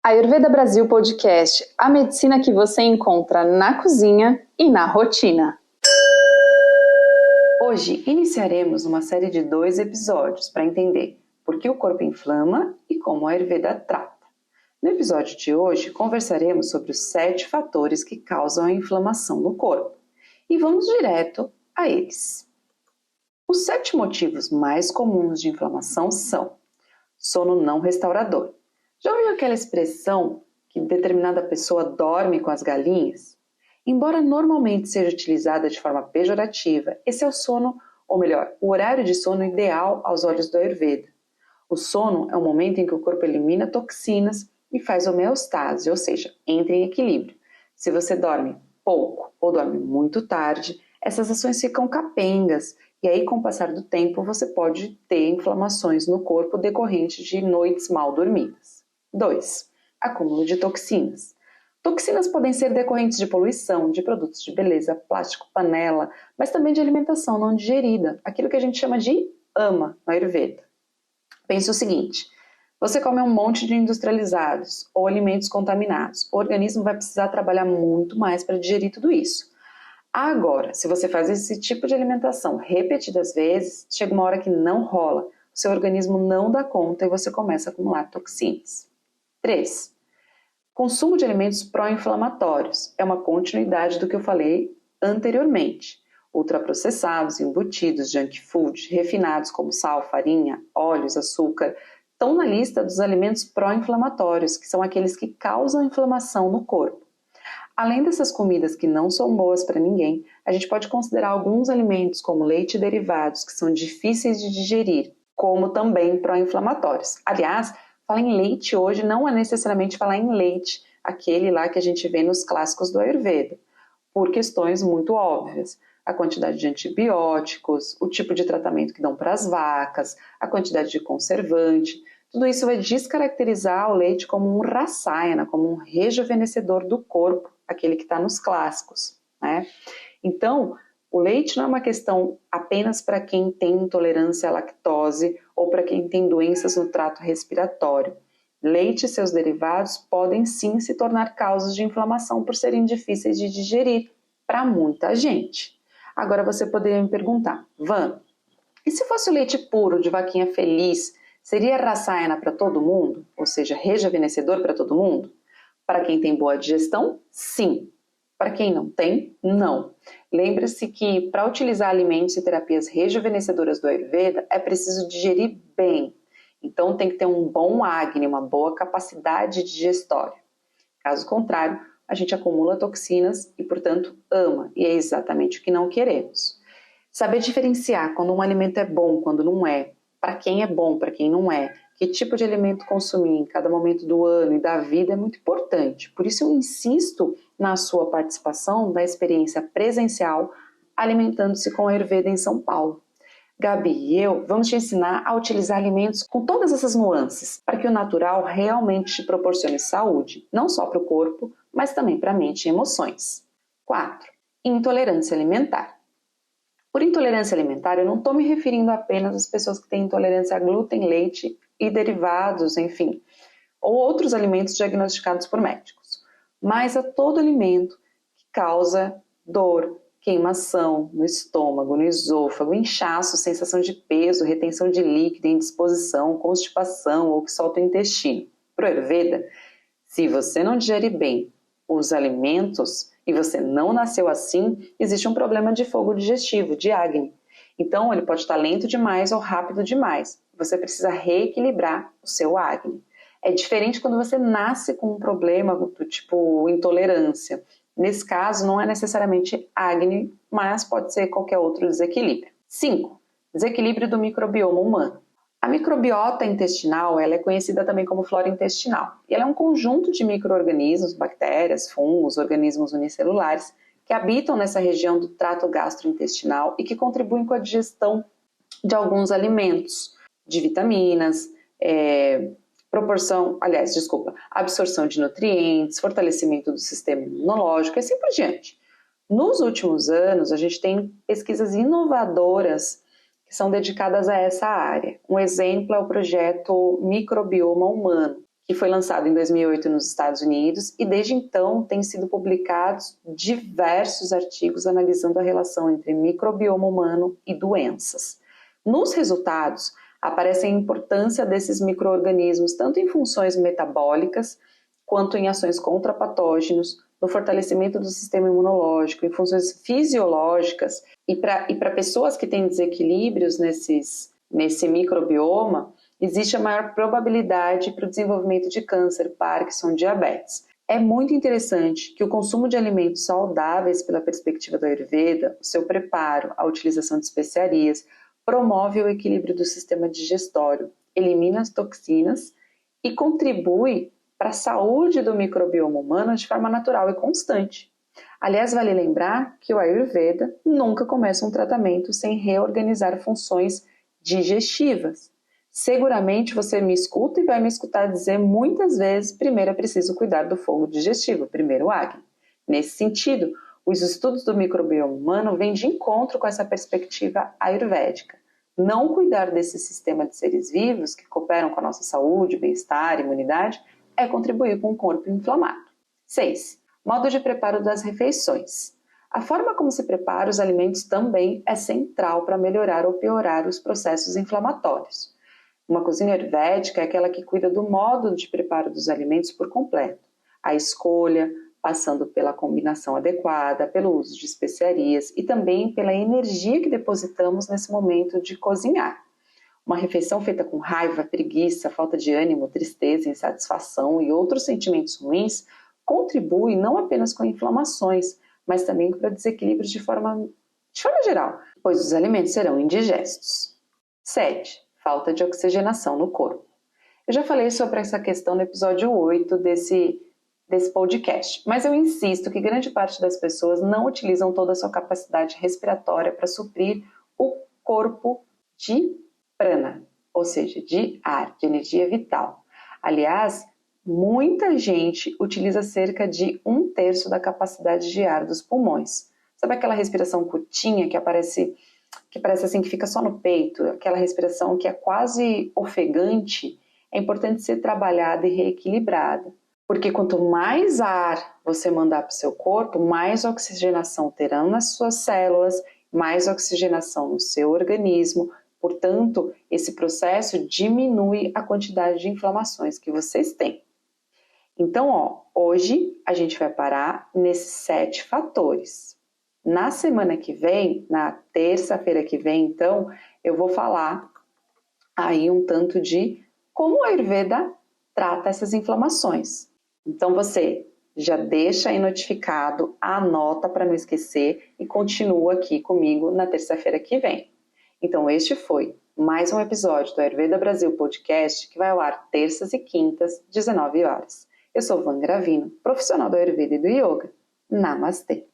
Ayurveda Brasil Podcast, a medicina que você encontra na cozinha e na rotina. Hoje iniciaremos uma série de 2 episódios para entender por que o corpo inflama e como a Ayurveda trata. No episódio de hoje conversaremos sobre os 7 fatores que causam a inflamação no corpo e vamos direto a eles. Os 7 motivos mais comuns de inflamação são sono não restaurador. Já ouviu aquela expressão que determinada pessoa dorme com as galinhas? Embora normalmente seja utilizada de forma pejorativa, esse é o sono, ou melhor, o horário de sono ideal aos olhos do Ayurveda. O sono é o momento em que o corpo elimina toxinas e faz homeostase, ou seja, entra em equilíbrio. Se você dorme pouco ou dorme muito tarde, essas ações ficam capengas e aí com o passar do tempo você pode ter inflamações no corpo decorrentes de noites mal dormidas. 2. Acúmulo de toxinas. Toxinas podem ser decorrentes de poluição, de produtos de beleza, plástico, panela, mas também de alimentação não digerida, aquilo que a gente chama de ama no Ayurveda. Pense o seguinte, você come um monte de industrializados ou alimentos contaminados, o organismo vai precisar trabalhar muito mais para digerir tudo isso. Agora, se você faz esse tipo de alimentação repetidas vezes, chega uma hora que não rola, o seu organismo não dá conta e você começa a acumular toxinas. 3. Consumo de alimentos pró-inflamatórios. É uma continuidade do que eu falei anteriormente. Ultraprocessados, embutidos, junk food, refinados como sal, farinha, óleos, açúcar, estão na lista dos alimentos pró-inflamatórios, que são aqueles que causam inflamação no corpo. Além dessas comidas que não são boas para ninguém, a gente pode considerar alguns alimentos como leite e derivados, que são difíceis de digerir, como também pró-inflamatórios. Aliás, falar em leite hoje não é necessariamente falar em leite, aquele lá que a gente vê nos clássicos do Ayurveda, por questões muito óbvias. A quantidade de antibióticos, o tipo de tratamento que dão para as vacas, a quantidade de conservante, tudo isso vai descaracterizar o leite como um rasayana, como um rejuvenescedor do corpo, aquele que está nos clássicos, né? Então, o leite não é uma questão apenas para quem tem intolerância à lactose ou para quem tem doenças no trato respiratório. Leite e seus derivados podem sim se tornar causas de inflamação por serem difíceis de digerir para muita gente. Agora você poderia me perguntar, Van, e se fosse o leite puro de vaquinha feliz, seria rasayana para todo mundo? Ou seja, rejuvenescedor para todo mundo? Para quem tem boa digestão, sim. Para quem não tem, não. Lembre-se que para utilizar alimentos e terapias rejuvenescedoras do Ayurveda é preciso digerir bem. Então tem que ter um bom Agni, uma boa capacidade digestória. Caso contrário, a gente acumula toxinas e, portanto, ama. E é exatamente o que não queremos. Saber diferenciar quando um alimento é bom, quando não é, para quem é bom, para quem não é, que tipo de alimento consumir em cada momento do ano e da vida é muito importante. Por isso eu insisto na sua participação da experiência presencial alimentando-se com a Ayurveda em São Paulo. Gabi e eu vamos te ensinar a utilizar alimentos com todas essas nuances para que o natural realmente te proporcione saúde, não só para o corpo, mas também para a mente e emoções. 4. Intolerância alimentar. Por intolerância alimentar, eu não estou me referindo apenas às pessoas que têm intolerância a glúten, leite e derivados, enfim, ou outros alimentos diagnosticados por médicos, mas a todo alimento que causa dor, queimação no estômago, no esôfago, inchaço, sensação de peso, retenção de líquido, indisposição, constipação ou que solta o intestino. Para o Ayurveda, se você não digere bem os alimentos e você não nasceu assim, existe um problema de fogo digestivo, de Agni. Então, ele pode estar lento demais ou rápido demais. Você precisa reequilibrar o seu Agni. É diferente quando você nasce com um problema do tipo intolerância. Nesse caso, não é necessariamente Agni, mas pode ser qualquer outro desequilíbrio. 5. Desequilíbrio do microbioma humano. A microbiota intestinal ela é conhecida também como flora intestinal. E ela é um conjunto de micro-organismos, bactérias, fungos, organismos unicelulares, que habitam nessa região do trato gastrointestinal e que contribuem com a digestão de alguns alimentos, de vitaminas, absorção de nutrientes, fortalecimento do sistema imunológico e assim por diante. Nos últimos anos, a gente tem pesquisas inovadoras que são dedicadas a essa área. Um exemplo é o projeto Microbioma Humano, que foi lançado em 2008 nos Estados Unidos e desde então têm sido publicados diversos artigos analisando a relação entre microbioma humano e doenças. Nos resultados, aparece a importância desses micro-organismos tanto em funções metabólicas quanto em ações contra patógenos, no fortalecimento do sistema imunológico, em funções fisiológicas e para pessoas que têm desequilíbrios nesse microbioma, existe a maior probabilidade para o desenvolvimento de câncer, Parkinson, diabetes. É muito interessante que o consumo de alimentos saudáveis pela perspectiva do Ayurveda, o seu preparo, a utilização de especiarias, promove o equilíbrio do sistema digestório, elimina as toxinas e contribui para a saúde do microbioma humano de forma natural e constante. Aliás, vale lembrar que o Ayurveda nunca começa um tratamento sem reorganizar funções digestivas. Seguramente você me escuta e vai me escutar dizer muitas vezes: primeiro é preciso cuidar do fogo digestivo, primeiro o Agni. Nesse sentido, os estudos do microbioma humano vêm de encontro com essa perspectiva ayurvédica. Não cuidar desse sistema de seres vivos que cooperam com a nossa saúde, bem-estar, imunidade, é contribuir com o corpo inflamado. 6. Modo de preparo das refeições. A forma como se prepara os alimentos também é central para melhorar ou piorar os processos inflamatórios. Uma cozinha ayurvédica é aquela que cuida do modo de preparo dos alimentos por completo. A escolha, passando pela combinação adequada, pelo uso de especiarias e também pela energia que depositamos nesse momento de cozinhar. Uma refeição feita com raiva, preguiça, falta de ânimo, tristeza, insatisfação e outros sentimentos ruins contribui não apenas com inflamações, mas também para desequilíbrios de forma geral, pois os alimentos serão indigestos. 7. Falta de oxigenação no corpo. Eu já falei sobre essa questão no episódio 8 desse podcast, mas eu insisto que grande parte das pessoas não utilizam toda a sua capacidade respiratória para suprir o corpo de prana, ou seja, de ar, de energia vital. Aliás, muita gente utiliza cerca de 1/3 da capacidade de ar dos pulmões. Sabe aquela respiração curtinha que parece assim que fica só no peito, aquela respiração que é quase ofegante? É importante ser trabalhada e reequilibrada, porque quanto mais ar você mandar para o seu corpo, mais oxigenação terão nas suas células, mais oxigenação no seu organismo. Portanto, esse processo diminui a quantidade de inflamações que vocês têm. Então, hoje a gente vai parar nesses 7 fatores. Na semana que vem, na terça-feira que vem, então, eu vou falar aí um tanto de como o Ayurveda trata essas inflamações. Então, você já deixa aí notificado, anota para não esquecer e continua aqui comigo na terça-feira que vem. Então, este foi mais um episódio do Ayurveda Brasil Podcast, que vai ao ar terças e quintas, 19 horas. Eu sou Van Gravino, profissional do Ayurveda e do Yoga. Namastê!